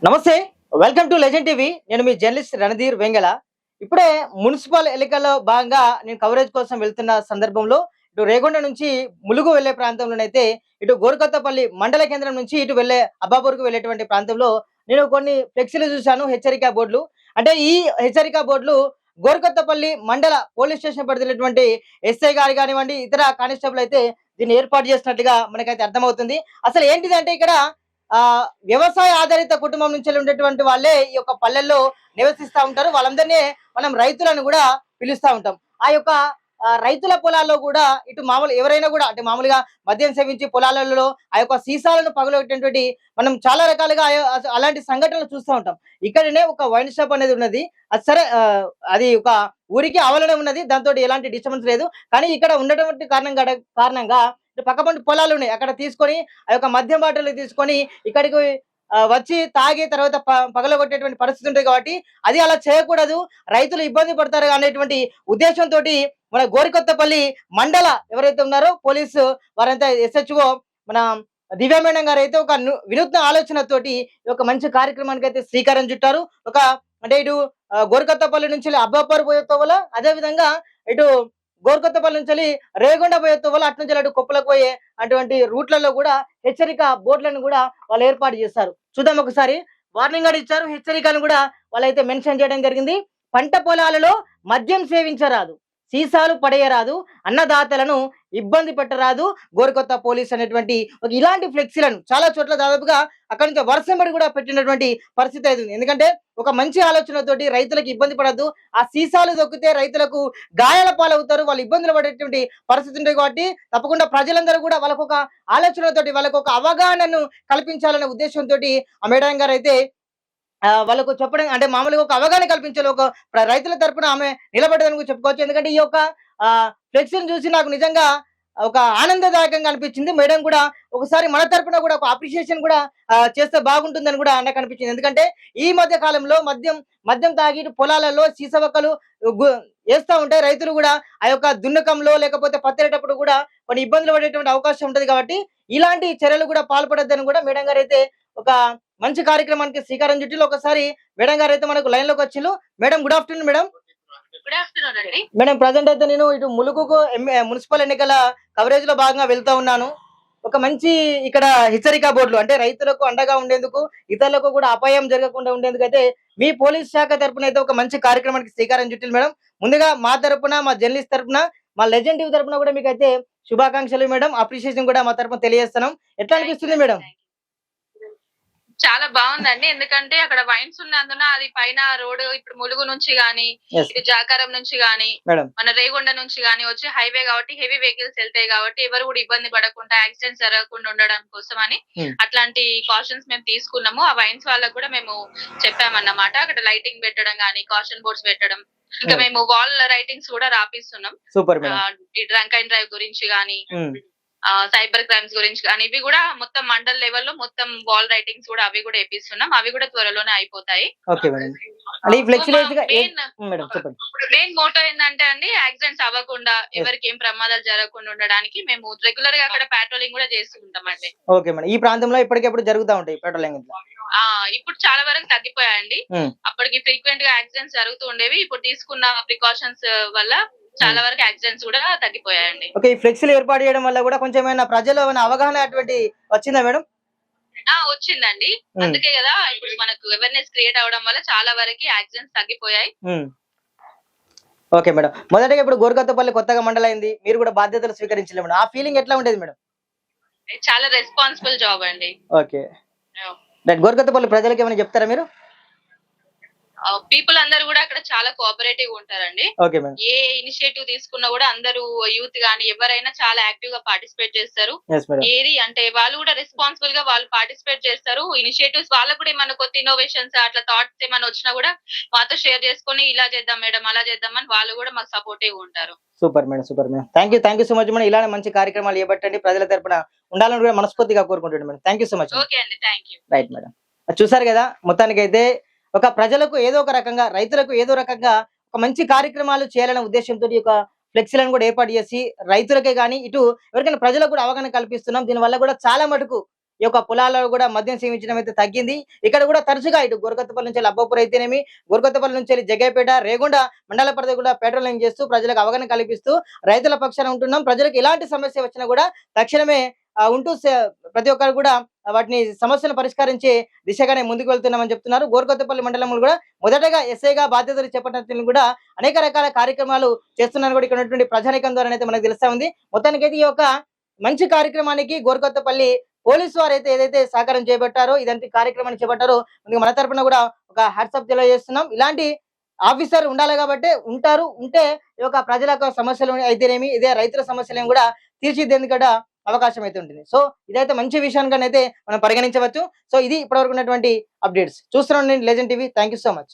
నమస్తే. Welcome to legend TV. నేను మీ journalist Randhir Vengala. ఇప్పుడే మున్సిపల్ ఎన్నికల్లో భాగంగా నేను కవరేజ్ కోసం వెళ్తున్న సందర్భంలో ఇటు రేగొండ నుంచి ములుగు వెళ్ళే ప్రాంతంలోనైతే ఇటు గోరుకొత్తపల్లి మండల కేంద్రం నుంచి ఇటు వెళ్ళే అబ్బాపూర్‌కు వెళ్ళేటువంటి ప్రాంతంలో నేను కొన్ని ఫ్లెక్సీలు చూశాను, హెచ్చరిక బోర్డులు. అంటే ఈ హెచ్చరిక బోర్డులు గోరుకొత్తపల్లి మండల పోలీస్ స్టేషన్ పరిధిలోటువంటి ఎస్ఐ గారు గానివ్వండి, ఇతర కానిస్టేబుల్ అయితే దీన్ని ఏర్పాటు చేసినట్లుగా మనకైతే అర్థమవుతుంది. అసలు ఏంటిదంటే ఇక్కడ వ్యవసాయ ఆధారిత కుటుంబం నుంచి ఉండేటువంటి వాళ్ళే ఈ యొక్క పల్లెల్లో నివసిస్తా ఉంటారు. వాళ్ళందరినీ మనం రైతులను కూడా పిలుస్తా ఉంటాం. ఆ యొక్క రైతుల పొలాల్లో కూడా ఇటు మామూలు ఎవరైనా కూడా అంటే మామూలుగా మద్యం సేవించి పొలాలలో ఆ యొక్క సీసాలను పగలగొట్టేటువంటి మనం చాలా రకాలుగా అలాంటి సంఘటనలు చూస్తూ ఉంటాం. ఇక్కడనే ఒక వైన్ షాప్ అనేది ఉన్నది. అది సరే, అది ఒక ఊరికి ఆవలనే ఉన్నది. దాంతో ఎలాంటి డిస్టర్బెన్స్ లేదు. కానీ ఇక్కడ ఉండటువంటి కారణంగా పక్కపంటి పొలాలు ఉన్నాయి. అక్కడ తీసుకొని ఆ యొక్క మద్యం బాటిల్ తీసుకొని ఇక్కడికి వచ్చి తాగి తర్వాత పగలగొట్టేటువంటి పరిస్థితి ఉంటుంది కాబట్టి అది అలా చేయకూడదు. రైతులు ఇబ్బంది పడతారు అనేటువంటి ఉద్దేశంతోటి మన గోరికొత్తపల్లి మండల ఎవరైతే ఉన్నారో పోలీసు వారంతా ఎస్హెచ్ఓ మన దివ్య మేడం గారు అయితే ఒక వినూత్న ఆలోచనతోటి ఒక మంచి కార్యక్రమానికి అయితే శ్రీకారం చుట్టారు. ఒక అంటే ఇటు గోరికొత్తపల్లి నుంచి అబ్బాపూర్ పోయే తోవల, అదే విధంగా ఇటు గోరుకొత్తపల్లి నుంచి రేగొండ పోయే తోవల, అటు నుంచి అటు కొప్పలకు పోయే అటువంటి రూట్లలో కూడా హెచ్చరిక బోర్డులను కూడా వాళ్ళు ఏర్పాటు చేస్తారు. చూద్దాం ఒకసారి. వార్నింగ్ కూడా ఇచ్చారు, హెచ్చరికలను కూడా వాళ్ళైతే మెన్షన్ చేయడం జరిగింది. పంట పొలాలలో మద్యం సేవించరాదు, సీసాలు పడేయరాదు, అన్నదాతలను ఇబ్బంది పెట్టరాదు గోరుకొత్త పోలీస్ అనేటువంటి ఒక ఇలాంటి ఫ్లెక్సీలను చాలా చోట్ల దాదాపుగా అక్కడి నుంచి వర్షం పడి కూడా పెట్టినటువంటి పరిస్థితి అవుతుంది. ఎందుకంటే ఒక మంచి ఆలోచనతోటి రైతులకు ఇబ్బంది పడద్దు, ఆ సీసాలు దొక్కితే రైతులకు గాయాల పాలవుతారు, వాళ్ళు ఇబ్బందులు పడేటువంటి పరిస్థితి ఉంటుంది. కాబట్టి తప్పకుండా ప్రజలందరూ కూడా వాళ్ళకు ఒక ఆలోచనతోటి వాళ్ళకు ఒక అవగాహనను కల్పించాలనే ఉద్దేశంతో ఆ మేడం గారు అయితే వాళ్ళకు చెప్పడం అంటే మామూలుగా ఒక అవగాహన కల్పించాలి. ఒక రైతుల తరపున ఆమె నిలబడ్డదని కూడా చెప్పుకోవచ్చు. ఎందుకంటే ఈ యొక్క ఫ్లెక్సీని చూసి నాకు నిజంగా ఒక ఆనందదాయకంగా అనిపించింది. మేడం కూడా ఒకసారి మన తరపున కూడా ఒక అప్రిషియేషన్ కూడా చేస్తే బాగుంటుందని కూడా నాకు అనిపించింది. ఎందుకంటే ఈ మధ్య కాలంలో మద్యం మద్యం తాగి పొలాలలో సీసవక్కలు వేస్తా ఉంటే రైతులు కూడా ఆ యొక్క దున్నకంలో లేకపోతే పత్తేటప్పుడు కూడా కొన్ని ఇబ్బందులు పడేటువంటి అవకాశం ఉంటది. కాబట్టి ఇలాంటి చర్యలు కూడా పాల్పడొద్దని కూడా మేడం గారు అయితే ఒక మంచి కార్యక్రమానికి శ్రీకారం చుట్టిలో. ఒకసారి మేడం గారు అయితే మనకు లైన్ లోకి వచ్చిండ్రు. Madam, good afternoon madam. Good afternoon అండి. మేడం, ప్రజెంట్ అయితే నేను ఇటు ములుగుకు మున్సిపల్ ఎన్నికల కవరేజ్ లో భాగంగా వెళ్తా ఉన్నాను. ఒక మంచి ఇక్కడ హెచ్చరిక బోర్డులు అంటే రైతులకు అండగా ఉండేందుకు, ఇతరులకు కూడా అపాయం జరగకుండా ఉండేందుకు అయితే మీ పోలీస్ శాఖ తరపున అయితే ఒక మంచి కార్యక్రమానికి శ్రీకారం చుట్టింది మేడం. ముందుగా మా తరపున, మా జర్నలిస్ట్ తరపున, మా లెజెండ్ టీవీ తరపున కూడా మీకు అయితే శుభాకాంక్షలు మేడం. అప్రిషియేషన్ కూడా మా తరపున తెలియజేస్తున్నాం. ఎట్లా అనిపిస్తుంది మేడం? చాలా బావుందండి. ఎందుకంటే అక్కడ వైన్స్ ఉన్నందున అది పైన రోడ్ ఇప్పుడు ములుగు నుంచి గాని, ఎస్ ఇటు జాకారం నుంచి గాని, మేడం. మన రేగొండ నుంచి గాని వచ్చే హైవే కాబట్టి హెవీ వెహికల్స్ ఎళ్తాయి కాబట్టి ఎవరు కూడా ఇబ్బంది పడకుండా యాక్సిడెంట్స్ జరగకుండా ఉండడం కోసమని అట్లాంటి కాషన్స్ మేము తీసుకున్నాము. ఆ వైన్స్ వాళ్ళకి కూడా మేము చెప్పామన్నమాట. అక్కడ లైటింగ్ పెట్టడం గాని, కాషన్ బోర్డ్స్ పెట్టడం. ఇంకా మేము వాల్ రైటింగ్స్ కూడా రాపిస్తున్నాం. Super madam. ఈ డ్రంక్ అండ్ డ్రైవ్ గురించి గాని, సైబర్ క్రైమ్స్ గురించి కానీ ఇవి కూడా మొత్తం మండల్ లెవెల్లో మొత్తం వాల్ రైటింగ్స్ కూడా అవి కూడా వేపిస్తున్నాం. అవి కూడా త్వరలోనే అయిపోతాయి. Okay madam. అంటే ఈ ఫ్లెక్సిబిలిటీగా మేడం చెప్పండి. మెయిన్ మోటో ఏంటంటే అండి, యాక్సిడెంట్స్ అవ్వకుండా ఎవరికి ఏం ప్రమాదాలు జరగకుండా ఉండడానికి మేము రెగ్యులర్ గా అక్కడ పెట్రోలింగ్ కూడా చేస్తూ ఉంటామండి. Okay madam. ఈ ప్రాంతంలో ఇప్పటికెప్పుడు జరుగుతూ ఉంటాయి పెట్రోలింగ్ ఇట్లా? ఇప్పుడు చాలా వరకు తగ్గిపోయాయండి. అప్పటికి ఫ్రీక్వెంట్ గా యాక్సిడెంట్స్ జరుగుతూ ఉండేవి. ఇప్పుడు తీసుకున్న ప్రికాషన్స్ వల్ల చాలా వరకు యాక్సిడెంట్స్ కూడా తగ్గిపోయాయండి. ఓకే. ఈ ఫ్లెక్సీలు ఏర్పాటు చేయడం వల్ల కూడా కొంచెం ఏమైనా ప్రజల్లో ఏమైనా అవగాహన అటువంటి వచ్చిందా మేడం? వచ్చిందండి. అందుకే కదా ఇప్పుడు మనకు అవేర్నెస్ క్రియేట్ అవడం వల్ల చాలా వరకు యాక్సిడెంట్స్ తగ్గిపోయాయి. Okay madam. మొదటగా ఇప్పుడు గోరుకొత్తపల్లి కొత్తగా మండలైంది, మీరు కూడా బాధ్యతలు స్వీకరించలేదు మేడం. ఆ ఫీలింగ్ ఎట్లా ఉండేది మేడం? చాలా రెస్పాన్సిబుల్ జాబ్ అండి. ఓకే. గోరుకొత్తపల్లి ప్రజలకు ఏమైనా చెప్తారా మీరు? పీపుల్ అందరూ కూడా అక్కడ చాలా కోఆపరేటివ్ ఉంటారండి. Okay madam. ఏ ఇనిషియేటివ్ తీసుకున్నా కూడా అందరూ యూత్ గాని ఎవరైనా చాలా యాక్టివ్ గా పార్టిసిపేట్ చేస్తారు. ఏది అంటే వాళ్ళు కూడా రెస్పాన్సిబుల్ గా వాళ్ళు పార్టిసిపేట్ చేస్తారు. ఇనిషియేటివ్స్ వాళ్ళకు కూడా ఏమైనా కొత్త ఇన్నోవేషన్స్ అట్లా థాట్స్ ఏమైనా వచ్చినా కూడా మాతో షేర్ చేసుకొని ఇలా చేద్దాం మేడం, అలా చేద్దాం అని వాళ్ళు కూడా మాకు సపోర్టివ్ ఉంటారు. Super madam, super madam. Thank you so much madam. ఇలానే మంచి కార్యక్రమాలు చేపట్టండి, ప్రజల తరపున ఉండాలని కూడా మనస్ఫూర్తిగా కోరుకుంటున్నాను madam. Thank you so much. Okay అండి, థ్యాంక్ యూ. Right madam. చూసారు కదా, మొత్తానికి అయితే ఒక ప్రజలకు ఏదో ఒక రకంగా, రైతులకు ఏదో రకంగా ఒక మంచి కార్యక్రమాలు చేయాలనే ఉద్దేశంతో ఒక ఫ్లెక్సీలను కూడా ఏర్పాటు చేసి రైతులకే కానీ ఇటు ఎవరికైనా ప్రజలకు కూడా అవగాహన కల్పిస్తున్నాం. దీనివల్ల కూడా చాలా మటుకు ఈ యొక్క పొలాలలో కూడా మద్యం సేవించడం అయితే తగ్గింది. ఇక్కడ కూడా తరచుగా ఇటు గోరుకొత్తపల్లి నుంచి అబ్బాపూర్ అయితేనేమి, గోరుకొత్తపల్లి నుంచి జగ్గైపేట, రేగొండ మండల పరిధి కూడా పెట్రోలింగ్ చేస్తూ ప్రజలకు అవగాహన కల్పిస్తూ రైతుల పక్షాన ఉంటున్నాం. ప్రజలకు ఎలాంటి సమస్య వచ్చినా కూడా తక్షణమే ఉంటూ ప్రతి ఒక్కరు కూడా వాటిని సమస్యలను పరిష్కరించే దిశగానే ముందుకు వెళ్తున్నామని చెప్తున్నారు. గోరుకొత్తపల్లి మండలంలో కూడా మొదటగా ఎస్ఐగా బాధ్యతలు చేపట్టిన కూడా అనేక రకాల కార్యక్రమాలు చేస్తున్నారు కూడా ఇక్కడ ఉన్నటువంటి ప్రజానికం ద్వారా అయితే మనకు తెలుస్తా ఉంది. మొత్తానికైతే ఈ యొక్క మంచి కార్యక్రమానికి గోరుకొత్తపల్లి పోలీసు వారు అయితే ఏదైతే సహకారం చేపట్టారో, ఇదంతా కార్యక్రమాన్ని చేపట్టారో ముందుగా మన తరపున కూడా ఒక హ్యాట్సాప్ తెలియజేస్తున్నాం. ఇలాంటి ఆఫీసర్ ఉండాలి కాబట్టి ఉంటే ఈ యొక్క ప్రజల యొక్క సమస్యలు అయితేనేమి, ఇదే రైతుల సమస్యలను కూడా తీర్చిదిద్దేందుకు అవకాశం అయితే ఉంటుంది. సో ఇదైతే మంచి విషయానికైతే మనం పరిగణించవచ్చు. సో ఇది ఇప్పటివరకు ఉన్నటువంటి అప్డేట్స్. చూస్తున్నాం legend TV. Thank you so much.